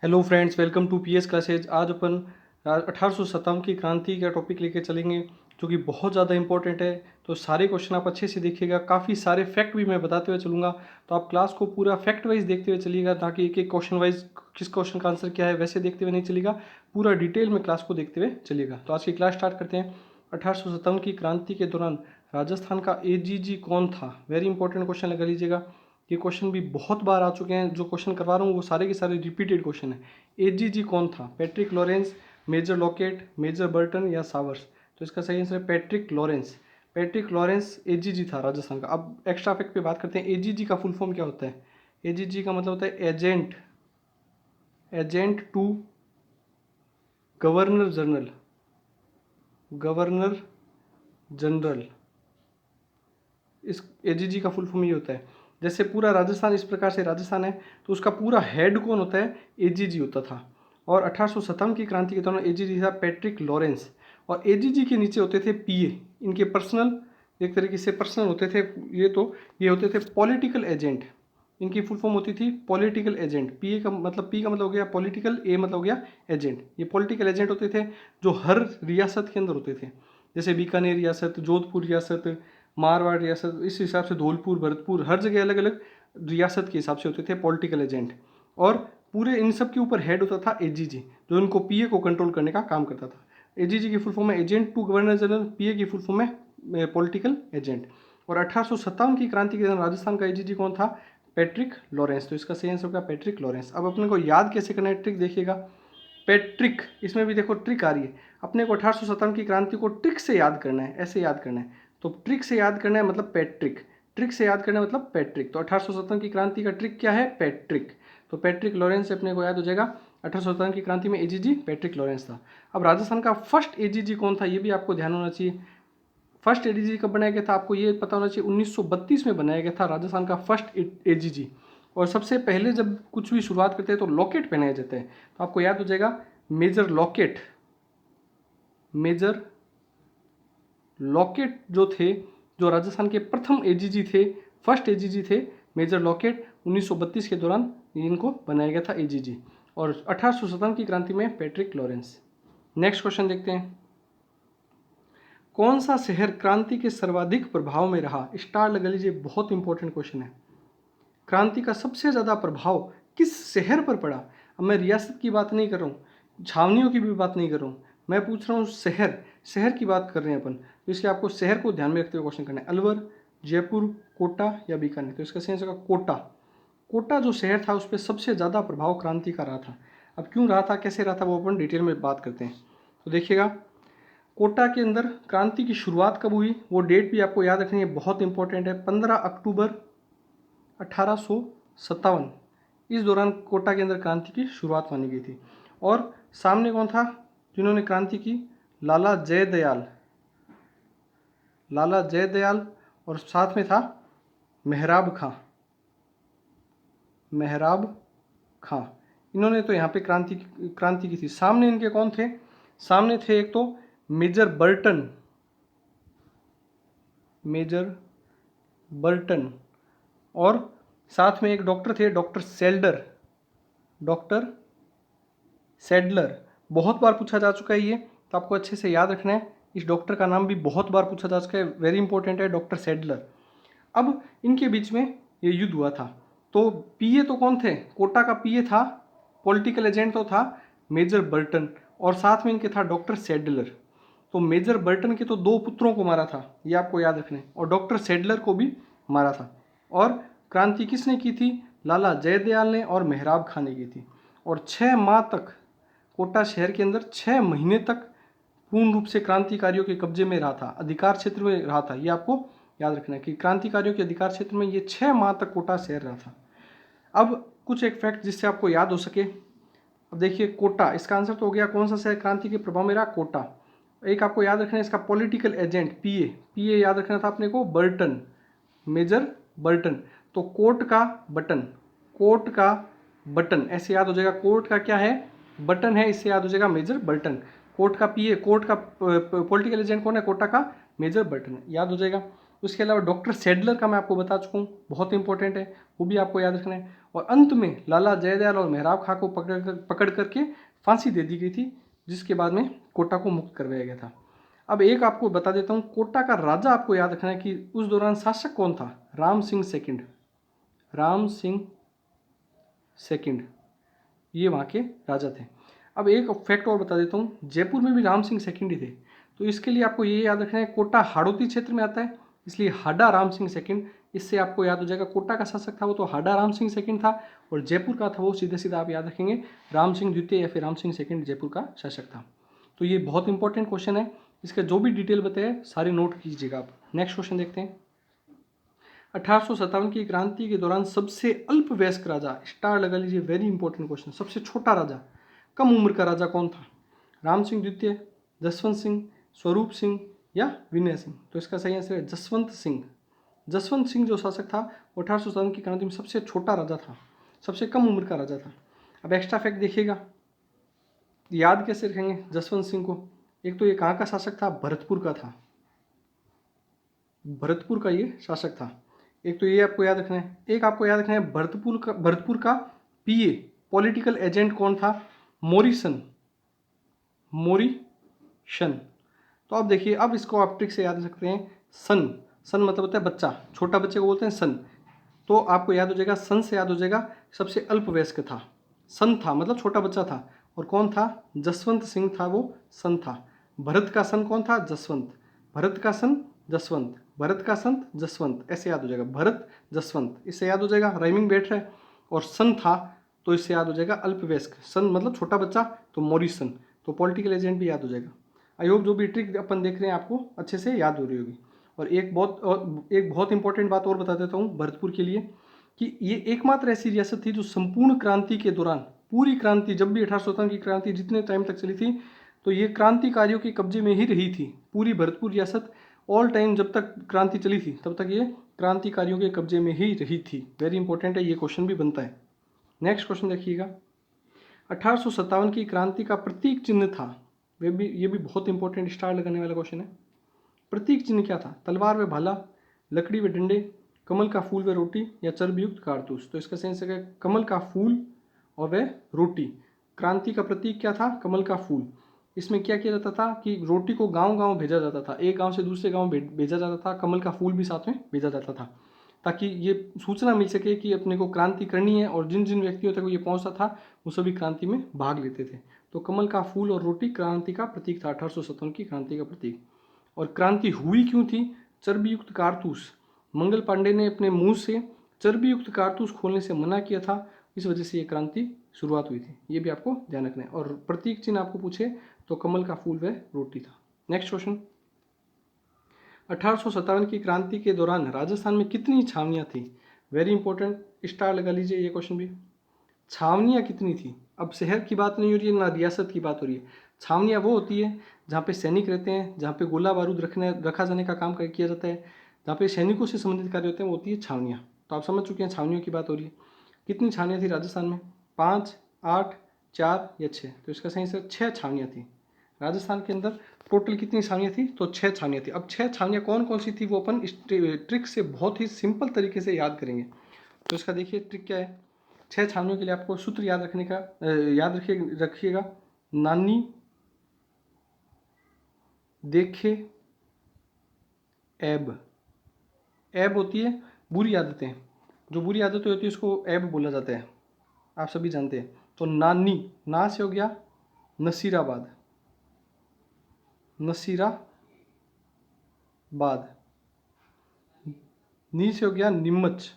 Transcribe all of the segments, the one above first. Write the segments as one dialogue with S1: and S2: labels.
S1: Hello friends, welcome to PS classes. आज अपन 1857 की क्रांति का टॉपिक लेके चलेंगे जो कि बहुत ज़्यादा इंपॉर्टेंट है। तो सारे क्वेश्चन आप अच्छे से देखिएगा, काफ़ी सारे फैक्ट भी मैं बताते हुए चलूँगा। तो आप क्लास को पूरा फैक्ट वाइज देखते हुए चलिएगा, ताकि एक एक क्वेश्चन वाइज किस क्वेश्चन का आंसर क्या है वैसे देखते हुए नहीं चलिएगा, पूरा डिटेल में क्लास को देखते हुए चलिएगा। तो आज की क्लास स्टार्ट करते हैं। 1857 की क्रांति के दौरान राजस्थान का एजीजी कौन था? वेरी इंपॉर्टेंट क्वेश्चन लगा लीजिएगा। ये क्वेश्चन भी बहुत बार आ चुके हैं, जो क्वेश्चन करवा रहा हूँ वो सारे के सारे रिपीटेड क्वेश्चन है। एजीजी कौन था? Patrick Lawrence, major Lockett, major Burton या सावर्स? तो इसका सही आंसर है Patrick Lawrence. Patrick Lawrence AGG था राजस्थान का। अब एक्स्ट्रा फैक्ट पे बात करते हैं। एजीजी का फुल फॉर्म क्या होता है? एजीजी का मतलब होता है agent to governor general. Governor general, इस एजीजी का फुल फॉर्म ये होता है। जैसे पूरा राजस्थान इस प्रकार से राजस्थान है, तो उसका पूरा हेड कौन होता है? एजीजी होता था। और 1857 की क्रांति के दौरान एजीजी था पैट्रिक लॉरेंस। और एजीजी के नीचे होते थे पीए, इनके पर्सनल, एक तरीके से पर्सनल होते थे ये होते थे पॉलिटिकल एजेंट। इनकी फुल फॉर्म होती थी पॉलिटिकल एजेंट। पी का मतलब हो गया पॉलिटिकल, ए मतलब हो गया एजेंट। ये पॉलिटिकल एजेंट होते थे जो हर रियासत के अंदर होते थे। जैसे बीकानेर रियासत, जोधपुर रियासत, मारवाड़ रियासत, इस हिसाब से धौलपुर, भरतपुर, हर जगह अलग अलग रियासत के हिसाब से होते थे पॉलिटिकल एजेंट। और पूरे इन सब के ऊपर हेड होता था एजीजी, जो इनको पीए को कंट्रोल करने का काम करता था। एजीजी की फुल फॉर्म है एजेंट टू गवर्नर जनरल, पीए की फुल फॉर्म है पॉलिटिकल एजेंट। और 1857 की क्रांति के दौरान राजस्थान का एजीजी कौन था? Patrick Lawrence. तो इसका सही आंसर होगा पैट्रिक लॉरेंस। अब अपने को याद कैसे करना है, ट्रिक देखिएगा। पैट्रिक, इसमें भी देखो ट्रिक आ रही है। अपने को 1857 की क्रांति को ट्रिक से याद करना है, ऐसे याद करना है। तो ट्रिक से याद करना है मतलब पैट्रिक, ट्रिक से याद करना है मतलब पैट्रिक। तो 1857 की क्रांति का ट्रिक क्या है? पैट्रिक। तो पैट्रिक लॉरेंस से अपने को याद हो जाएगा। 1857 की क्रांति में एजीजी पैट्रिक लॉरेंस था। अब राजस्थान का फर्स्ट एजीजी कौन था, ये भी आपको ध्यान होना चाहिए। फर्स्ट एजीजी कब बनाया गया था आपको ये पता होना चाहिए। 1932 में बनाया गया था राजस्थान का फर्स्ट एजीजी। और सबसे पहले जब कुछ भी शुरुआत करते हैं तो लॉकेट पहनाया जाता है। तो आपको याद हो जाएगा मेजर लॉकेट। मेजर लॉकेट जो थे, जो राजस्थान के प्रथम एजीजी थे, फर्स्ट एजीजी थे मेजर लॉकेट। 1932 के दौरान इनको बनाया गया था एजीजी। और 1857 की क्रांति में पैट्रिक लॉरेंस। नेक्स्ट क्वेश्चन देखते हैं। कौन सा शहर क्रांति के सर्वाधिक प्रभाव में रहा? स्टार लगा लीजिए, बहुत इंपॉर्टेंट क्वेश्चन है। क्रांति का सबसे ज़्यादा प्रभाव किस शहर पर पड़ा? अब मैं रियासत की बात नहीं कर रहा हूँ, छावनियों की भी बात नहीं कर रहा हूँ, मैं पूछ रहा हूँ शहर की बात कर रहे हैं अपन। तो इसलिए आपको शहर को ध्यान में रखते हुए क्वेश्चन करना है। अलवर, जयपुर, कोटा या बीकानेर? तो इसका सही आंसर होगा कोटा। कोटा जो शहर था उस पर सबसे ज़्यादा प्रभाव क्रांति का रहा था। अब क्यों रहा था, कैसे रहा था, वो अपन डिटेल में बात करते हैं। तो देखिएगा, कोटा के अंदर क्रांति की शुरुआत कब हुई, वो डेट भी आपको याद रखनी है, बहुत इंपॉर्टेंट है। 15 अक्टूबर 1857, इस दौरान कोटा के अंदर क्रांति की शुरुआत मानी गई थी। और सामने कौन था जिन्होंने क्रांति की? लाला जयदयाल। लाला जयदयाल, और साथ में था मेहराब खां। मेहराब खां, इन्होंने तो यहाँ पे क्रांति की थी। सामने इनके कौन थे? सामने थे एक तो मेजर बर्टन, मेजर बर्टन, और साथ में एक डॉक्टर थे, डॉक्टर सेल्डर, डॉक्टर सेडलर। बहुत बार पूछा जा चुका है ये, तो आपको अच्छे से याद रखना है। इस डॉक्टर का नाम भी बहुत बार पूछा जा चुका है, वेरी इंपॉर्टेंट है, डॉक्टर सेडलर। अब इनके बीच में ये युद्ध हुआ था। तो पीए तो कौन थे? कोटा का पीए था, पॉलिटिकल एजेंट तो था मेजर बर्टन, और साथ में इनके था डॉक्टर सेडलर। तो मेजर बर्टन के तो 2 पुत्रों को मारा था, ये आपको याद रखना है, और डॉक्टर सेडलर को भी मारा था। और क्रांति किसने की थी? लाला जयदयाल ने और मेहराब खां ने की थी। और 6 माह तक कोटा शहर के अंदर 6 महीने तक पूर्ण रूप से क्रांतिकारियों के कब्जे में रहा था, अधिकार क्षेत्र में रहा था। ये आपको याद रखना है कि क्रांतिकारियों के अधिकार क्षेत्र में ये 6 माह तक कोटा शहर रहा था। अब कुछ एक फैक्ट जिससे आपको याद हो सके। अब देखिए, कोटा, इसका आंसर तो हो गया कौन सा शहर क्रांति के प्रभाव में रहा? कोटा। एक आपको याद रखना है इसका पॉलिटिकल एजेंट पीए, पीए याद रखना था अपने को, बर्टन, मेजर बर्टन। तो कोर्ट का बटन, कोर्ट का बटन ऐसे याद हो जाएगा। कोर्ट का क्या है? बटन है, इससे याद हो जाएगा मेजर बर्टन। कोर्ट का पीए, कोर्ट का पॉलिटिकल एजेंट कौन है? कोटा का मेजर बर्टन, याद हो जाएगा। उसके अलावा डॉक्टर सेडलर का मैं आपको बता चुका हूँ, बहुत इंपॉर्टेंट है, वो भी आपको याद रखना है। और अंत में लाला जयदयाल और मेहराब खां को पकड़ करके फांसी दे दी गई थी, जिसके बाद में कोटा को मुक्त करवाया गया था। अब एक आपको बता देता हूँ, कोटा का राजा आपको याद रखना है कि उस दौरान शासक कौन था? राम सिंह सेकंड। राम सिंह सेकंड ये वहाँ के राजा थे। अब एक फैक्ट और बता देता हूँ, जयपुर में भी राम सिंह सेकंड ही थे, तो इसके लिए आपको ये याद रखना है, कोटा हाड़ौती क्षेत्र में आता है, इसलिए हाडा राम सिंह सेकंड। इससे आपको याद हो जाएगा कोटा का शासक था वो तो हाडा राम सिंह सेकंड था, और जयपुर का था वो सीधे सीधा आप याद रखेंगे राम सिंह द्वितीय या फिर राम सिंह सेकंड जयपुर का शासक था। तो ये बहुत इंपॉर्टेंट क्वेश्चन है, इसका जो भी डिटेल बताए सारे नोट कीजिएगा आप। नेक्स्ट क्वेश्चन देखते हैं। 1857 की क्रांति के दौरान सबसे अल्पवयस्क राजा, स्टार लगा लीजिए, वेरी इंपॉर्टेंट क्वेश्चन, सबसे छोटा राजा, कम उम्र का राजा कौन था? राम सिंह द्वितीय, जसवंत सिंह, स्वरूप सिंह या विनय सिंह? तो इसका सही आंसर है जसवंत सिंह। जसवंत सिंह जो शासक था 1857 की क्रांति में सबसे छोटा राजा था, सबसे कम उम्र का राजा था। अब एक्स्ट्रा फैक्ट देखिएगा, याद कैसे रखेंगे जसवंत सिंह को? एक तो ये कहाँ का शासक था? भरतपुर का था, भरतपुर का ये शासक था। एक तो ये आपको याद रखना है, एक आपको याद रखना है भरतपुर का पीए पॉलिटिकल एजेंट कौन था? मोरिसन। मोरिशन। तो अब देखिए, अब इसको आप ट्रिक से याद रख सकते हैं, सन। सन मतलब होता है बच्चा, छोटा बच्चे को बोलते हैं सन। तो आपको याद हो जाएगा, सन से याद हो जाएगा सबसे अल्पवयस्क था, सन था मतलब छोटा बच्चा था। और कौन था? जसवंत सिंह था, वो सन था। भरत का सन कौन था? जसवंत। भरत का सन जसवंत, भरत का संत जसवंत, ऐसे याद हो जाएगा, भरत जसवंत, इससे याद हो जाएगा, राइमिंग बैठ रहा है। और सन था तो इससे याद हो जाएगा अल्पवयस्क, सन मतलब छोटा बच्चा, तो मॉरिसन, तो पॉलिटिकल एजेंट भी याद हो जाएगा। आई होप जो भी ट्रिक अपन देख रहे हैं आपको अच्छे से याद हो रही होगी। और एक बहुत इंपॉर्टेंट बात और बता देता हूँ भरतपुर के लिए, कि ये एकमात्र ऐसी रियासत थी जो संपूर्ण क्रांति के दौरान, पूरी क्रांति, जब भी 1857 की क्रांति जितने टाइम तक चली थी, तो ये क्रांतिकारियों के कब्जे में ही रही थी। पूरी भरतपुर रियासत ऑल टाइम जब तक क्रांति चली थी तब तक ये क्रांतिकारियों के कब्जे में ही रही थी। वेरी इंपॉर्टेंट है, ये क्वेश्चन भी बनता है। नेक्स्ट क्वेश्चन देखिएगा, 1857 की क्रांति का प्रतीक चिन्ह था, ये भी बहुत इंपॉर्टेंट स्टार लगाने वाला क्वेश्चन है। प्रतीक चिन्ह क्या था? तलवार व भाला, लकड़ी व डंडे, कमल का फूल व रोटी या चर्बयुक्त कारतूस? तो इसका सही आंसर है कमल का फूल और वह रोटी। क्रांति का प्रतीक क्या था? कमल का फूल। इसमें क्या किया जाता था कि रोटी को गांव गांव भेजा जाता था, एक गांव से दूसरे गांव भेजा जाता था, कमल का फूल भी साथ में भेजा जाता था, ताकि ये सूचना मिल सके कि अपने को क्रांति करनी है, और जिन जिन व्यक्तियों तक ये पहुंचता था वो सभी क्रांति में भाग लेते थे। तो कमल का फूल और रोटी क्रांति का प्रतीक था, 1857 की क्रांति का प्रतीक। और क्रांति हुई क्यों थी? चर्बीयुक्त कारतूस, मंगल पांडे ने अपने मुंह से चर्बीयुक्त कारतूस खोलने से मना किया था, इस वजह से ये क्रांति शुरुआत हुई थी, ये भी आपको ध्यान रखना है। और प्रतीक चिन्ह आपको पूछे तो कमल का फूल व रोटी था। नेक्स्ट क्वेश्चन, 1857 की क्रांति के दौरान राजस्थान में कितनी छावनियां थी? वेरी इंपॉर्टेंट, स्टार लगा लीजिए ये क्वेश्चन भी। छावनियां कितनी थी? अब शहर की बात नहीं हो रही है ना रियासत की बात हो रही है। छावनियां वो होती है जहाँ पे सैनिक रहते हैं, जहाँ पे गोला बारूद रखा जाने का काम किया जाता है, जहाँ पे सैनिकों से संबंधित कार्य होते हैं, वो होती है छावनियाँ। तो आप समझ चुके हैं छावनियों की बात हो रही है। कितनी छावनियाँ थी राजस्थान में? 5, 8, 4 या 6? तो इसका सही आंसर 6 छावनियाँ थी राजस्थान के अंदर। टोटल कितनी छावनियाँ थी? तो 6 छावनियाँ थी। अब 6 छावनियाँ कौन कौन सी थी वो अपन इस ट्रिक से बहुत ही सिंपल तरीके से याद करेंगे। तो इसका देखिए ट्रिक क्या है। 6 छावनियों के लिए आपको सूत्र याद रखने का याद रखिएगा। नानी, देखे, ऐब। ऐब होती है बुरी आदतें, जो बुरी आदतें होती है उसको ऐब बोला जाता है, आप सभी जानते हैं। तो नानी, ना से हो गया नसीराबाद, नसीराबाद। नी से हो गया नीमच,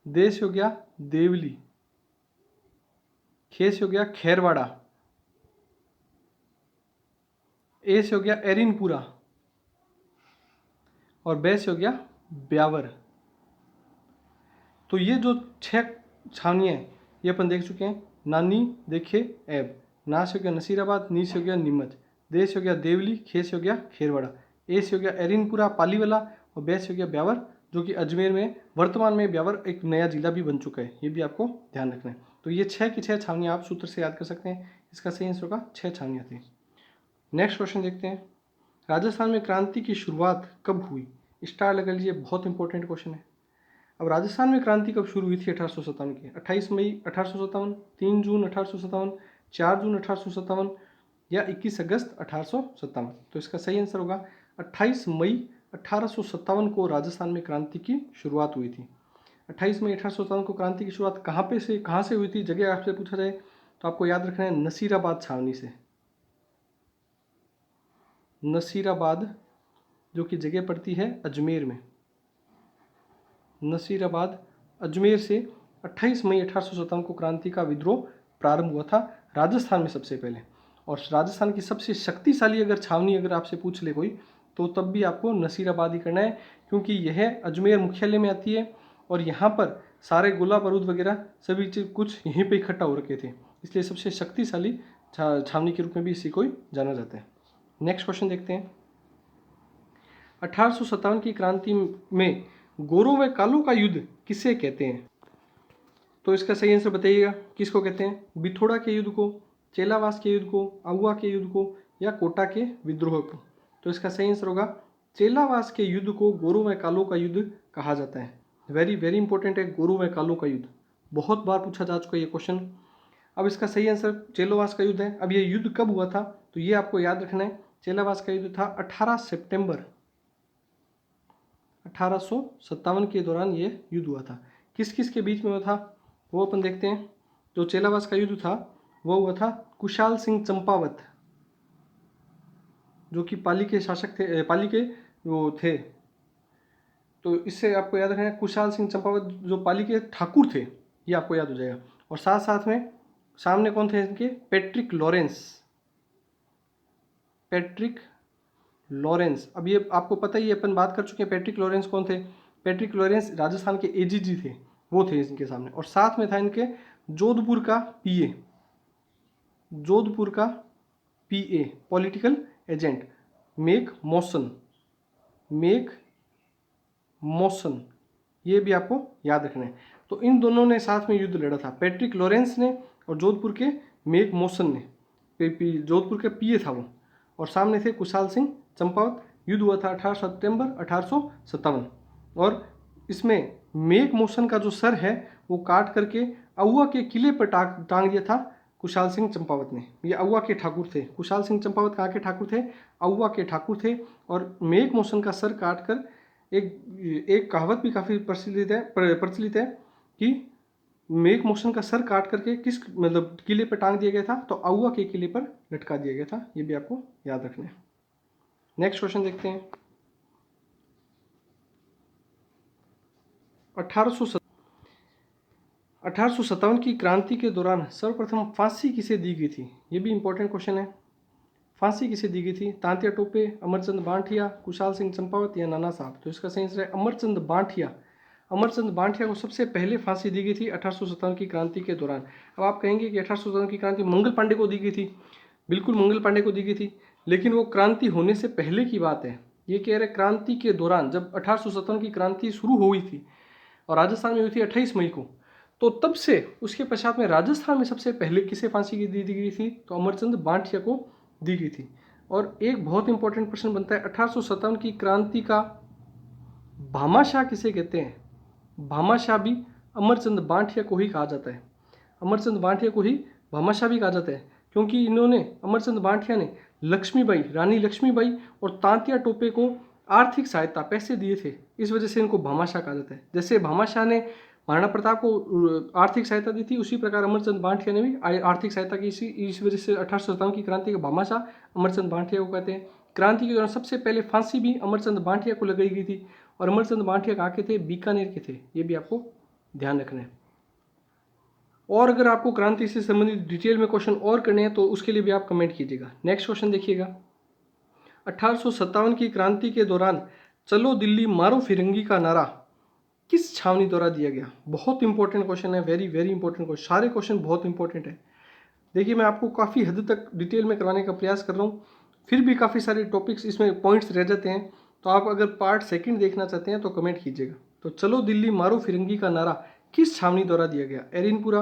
S1: दे से हो गया देवली, खे से हो गया खैरवाड़ा, ए से हो गया एरिनपुरा, और बे से हो गया ब्यावर। तो ये जो 6 छावनियाँ हैं ये अपन देख चुके हैं। नानी, देखे, ऐब। ना से हो गया नसीराबाद, नी से हो गया नीमच, दे से हो गया देवली, खे से हो गया खेरवाड़ा, ए से हो गया एरिनपुरा पालीवाला, और बे से हो गया ब्यावर, जो कि अजमेर में वर्तमान में ब्यावर एक नया जिला भी बन चुका है, ये भी आपको ध्यान रखना है। तो ये 6 की 6 छावनियाँ आप सूत्र से याद कर सकते हैं। इसका सही आंसर होगा 6 छावनियाँ थी। नेक्स्ट क्वेश्चन देखते हैं, राजस्थान में क्रांति की शुरुआत कब हुई? स्टार लगा लीजिए, बहुत इंपॉर्टेंट क्वेश्चन है। अब राजस्थान में क्रांति कब शुरू हुई थी 1857 की? 28 मई 1857, 3 जून 1857, 4 जून 1857 या 21 अगस्त 1857? तो इसका सही आंसर होगा 28 मई 1857 को राजस्थान में क्रांति की शुरुआत हुई थी। 28 मई 1857 को क्रांति की शुरुआत कहाँ से हुई थी? जगह आपसे पूछा जाए तो आपको याद रखना है नसीराबाद छावनी से। नसीराबाद जो कि जगह पड़ती है अजमेर में। नसीराबाद अजमेर से 28 मई 1857 को क्रांति का विद्रोह प्रारंभ हुआ था राजस्थान में सबसे पहले। और राजस्थान की सबसे शक्तिशाली अगर छावनी अगर आपसे पूछ ले कोई, तो तब भी आपको नसीराबाद ही करना है, क्योंकि यह अजमेर मुख्यालय में आती है और यहाँ पर सारे गोला बारूद वगैरह सभी चीज कुछ यहीं पे इकट्ठा हो रखे थे, इसलिए सबसे शक्तिशाली छावनी के रूप में भी इसी को जाना जाता है। नेक्स्ट क्वेश्चन देखते हैं। 1857 की क्रांति में गोरों व कालों का युद्ध किसे कहते हैं? तो इसका सही आंसर बताइएगा, किसको कहते हैं? बिथोड़ा के युद्ध को, चेलावास के युद्ध को, आउवा के युद्ध को या कोटा के विद्रोह को? तो इसका सही आंसर होगा चेलावास के युद्ध को गोरों व कालों का युद्ध कहा जाता है। वेरी वेरी इंपॉर्टेंट है गोरों व कालों का युद्ध, बहुत बार पूछा जा चुका है ये क्वेश्चन। अब इसका सही आंसर चेलावास का युद्ध है। अब ये युद्ध कब हुआ था? तो ये आपको याद रखना है, चेलावास का युद्ध था 18 सितंबर 1857 के दौरान ये युद्ध हुआ था। किस किस के बीच में हुआ था वो अपन देखते हैं। जो चेलावास का युद्ध था वो हुआ था कुशाल सिंह चंपावत, जो कि पाली के शासक थे, पाली के वो थे। तो इससे आपको याद रखना है कुशाल सिंह चंपावत जो पाली के ठाकुर थे, ये आपको याद हो जाएगा। और साथ साथ में सामने कौन थे इनके? Patrick Lawrence. पैट्रिक लॉरेंस, अब ये आपको पता ही, अपन बात कर चुके हैं पैट्रिक लॉरेंस कौन थे। पैट्रिक लॉरेंस राजस्थान के एजीजी थे, वो थे इनके सामने। और साथ में था इनके जोधपुर का पीए, जोधपुर का PA political agent Mack Mason, Mack Mason, ये भी आपको याद रखना है। तो इन दोनों ने साथ में युद्ध लड़ा था, पैट्रिक लॉरेंस ने और जोधपुर के मेक मॉसन ने। जोधपुर के पीए था वो, और सामने थे कुशाल सिंह चंपावत। युद्ध हुआ था 18 सितंबर 1857। और इसमें मेक मॉसन का जो सर है वो काट करके आउवा के किले पर टांग दिया था कुशाल सिंह चंपावत ने। ये आउवा के ठाकुर थे। कुशाल सिंह चंपावत कहाँ के ठाकुर थे? आउवा के ठाकुर थे। और मेक मॉसन का सर काट कर एक कहावत भी काफ़ी प्रचलित है कि मेक मॉसन का सर काट करके किस मतलब किले पर टांग दिया गया था? तो आउवा के किले पर लटका दिया गया था। ये भी आपको याद रखना है। नेक्स्ट क्वेश्चन देखते हैं। 1857 की क्रांति के दौरान सर्वप्रथम फांसी किसे दी गई थी? ये भी इंपॉर्टेंट क्वेश्चन है। फांसी किसे दी गई थी? तांत्या टोपे, अमरचंद बांठिया, कुशाल सिंह चंपावत या नाना साहब? तो इसका सही आंसर है अमरचंद बांठिया। अमरचंद बांठिया को सबसे पहले फांसी दी गई थी 1857 की क्रांति के दौरान। अब आप कहेंगे कि 1857 की क्रांति मंगल पांडे को दी गई थी। बिल्कुल मंगल पांडे को दी गई थी, लेकिन वो क्रांति होने से पहले की बात है। ये कह रहे क्रांति के दौरान, जब 1857 की क्रांति शुरू हुई थी और राजस्थान में हुई थी 28 मई को, तो तब से उसके पश्चात में राजस्थान में सबसे पहले किसे फांसी की दी गई थी? तो अमरचंद बांठिया को दी गई थी। और एक बहुत इंपॉर्टेंट प्रश्न बनता है, 1857 की क्रांति का भामाशाह किसे कहते हैं? भामाशाह भी अमरचंद बांठिया को ही कहा जाता है। अमरचंद बांठिया को ही भामाशाह भी कहा जाता है, क्योंकि इन्होंने, अमरचंद बांठिया ने लक्ष्मीबाई, रानी लक्ष्मीबाई और तांत्या टोपे को आर्थिक सहायता, पैसे दिए थे, इस वजह से इनको भामाशाह कहा जाता है। जैसे भामाशाह ने महाराणा प्रताप को आर्थिक सहायता दी थी, उसी प्रकार अमरचंद बांठिया ने भी आर्थिक सहायता की। इस वजह से 1857 की क्रांति का भामाशाह अमरचंद बांठिया को कहते हैं। क्रांति के दौरान सबसे पहले फांसी भी अमरचंद बांठिया को लगाई गई थी। और अमरचंद बांठिया कहाँ के थे? बीकानेर के थे। ये भी आपको ध्यान रखना है। और अगर आपको क्रांति से संबंधित डिटेल में क्वेश्चन और करने हैं तो उसके लिए भी आप कमेंट कीजिएगा। नेक्स्ट क्वेश्चन देखिएगा। 1857 की क्रांति के दौरान चलो दिल्ली मारो फिरंगी का नारा किस छावनी द्वारा दिया गया? बहुत इंपॉर्टेंट क्वेश्चन है, वेरी वेरी इंपॉर्टेंट क्वेश्चन। सारे क्वेश्चन बहुत इंपॉर्टेंट है। देखिए, मैं आपको काफ़ी हद तक डिटेल में करवाने का प्रयास कर रहा हूँ, फिर भी काफ़ी सारे टॉपिक्स इसमें पॉइंट्स रह जाते हैं। तो आप अगर पार्ट सेकंड देखना चाहते हैं तो कमेंट कीजिएगा। तो चलो दिल्ली मारो फिरंगी का नारा किस छावनी द्वारा दिया गया? एरिनपुरा,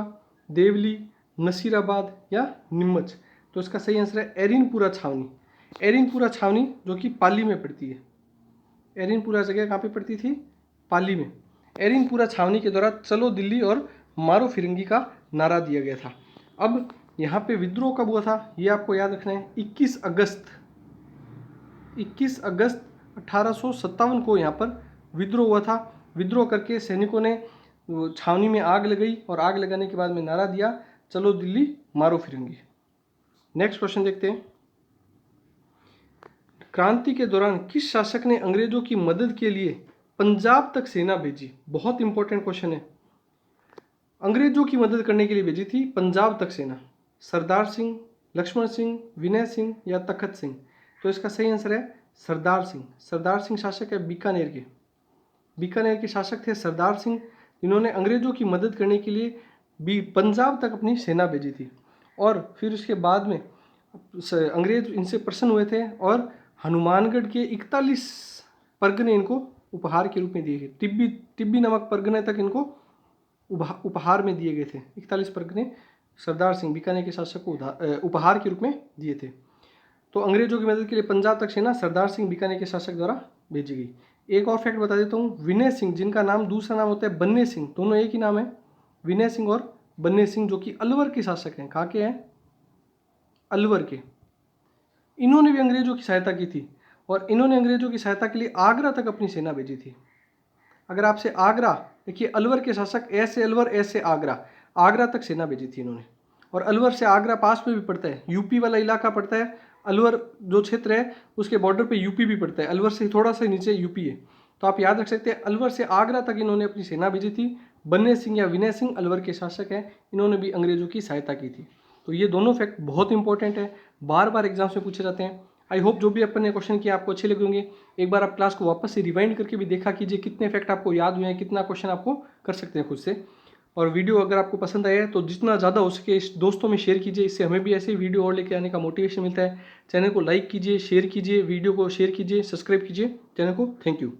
S1: देवली, नसीराबाद या नीमच? तो इसका सही आंसर है एरिनपुरा छावनी। एरिनपुरा छावनी जो कि पाली में पड़ती है। एरिनपुरा जगह कहाँ पे पड़ती थी? पाली में। एरिन पूरा छावनी के द्वारा चलो दिल्ली और मारो फिरंगी का नारा दिया गया था। अब यहाँ पे विद्रोह कब हुआ था ये आपको याद रखना है। 21 अगस्त 1857 को यहाँ पर विद्रोह हुआ था। विद्रोह करके सैनिकों ने छावनी में आग लगाई और आग लगाने के बाद में नारा दिया, चलो दिल्ली मारो फिरंगी। नेक्स्ट क्वेश्चन देखते हैं। क्रांति के दौरान किस शासक ने अंग्रेजों की मदद के लिए पंजाब तक सेना भेजी? बहुत इंपॉर्टेंट क्वेश्चन है। अंग्रेजों की मदद करने के लिए भेजी थी पंजाब तक सेना। सरदार सिंह, लक्ष्मण सिंह, विनय सिंह या तखत सिंह? तो इसका सही आंसर है सरदार सिंह। सरदार सिंह शासक है बीकानेर के। बीकानेर के शासक थे सरदार सिंह, इन्होंने अंग्रेजों की मदद करने के लिए भी पंजाब तक अपनी सेना भेजी थी। और फिर उसके बाद में अंग्रेज इनसे प्रसन्न हुए थे और हनुमानगढ़ के 41 परगने इनको उपहार के रूप में दिए गए। टिब्बी नामक परगने तक इनको उपहार में दिए गए थे। 41 परगने सरदार सिंह बीकानेर के शासक को उपहार के रूप में दिए थे। तो अंग्रेजों की मदद के लिए पंजाब तक सेना सरदार सिंह बीकानेर के शासक द्वारा भेजी गई। एक और फैक्ट बता देता हूँ, विनय सिंह जिनका नाम दूसरा नाम होता है बन्ने सिंह, दोनों एक ही नाम है, विनय सिंह और बन्ने सिंह, जो कि अलवर के शासक हैं। कहाँ के हैं? अलवर के। इन्होंने भी अंग्रेजों की सहायता की थी और इन्होंने अंग्रेजों की सहायता के लिए आगरा तक अपनी सेना भेजी थी। अगर आपसे आगरा, देखिए अलवर के शासक ऐसे अलवर ऐसे आगरा, आगरा तक सेना भेजी थी इन्होंने। और अलवर से आगरा पास में भी पड़ता है, यूपी वाला इलाका पड़ता है। अलवर जो क्षेत्र है उसके बॉर्डर पे यूपी भी पड़ता है, अलवर से थोड़ा सा नीचे यूपी है। तो आप याद रख सकते हैं अलवर से आगरा तक इन्होंने अपनी सेना भेजी थी। बन्ने सिंह या विनय सिंह अलवर के शासक हैं, इन्होंने भी अंग्रेजों की सहायता की थी। तो ये दोनों फैक्ट बहुत इंपॉर्टेंट है, बार बार एग्जाम्स में पूछे जाते हैं। आई होप जो भी अपन ने क्वेश्चन किया आपको अच्छे लगे होंगे। एक बार आप क्लास को वापस से रिवाइंड करके भी देखा कीजिए, कितने फैक्ट आपको याद हुए हैं, कितना क्वेश्चन आपको कर सकते हैं खुद से। और वीडियो अगर आपको पसंद आया है तो जितना ज़्यादा हो सके इस दोस्तों में शेयर कीजिए, इससे हमें भी ऐसे ही वीडियो और लेके आने का मोटिवेशन मिलता है। चैनल को लाइक कीजिए, शेयर कीजिए, वीडियो को शेयर कीजिए, सब्सक्राइब कीजिए चैनल को। Thank you.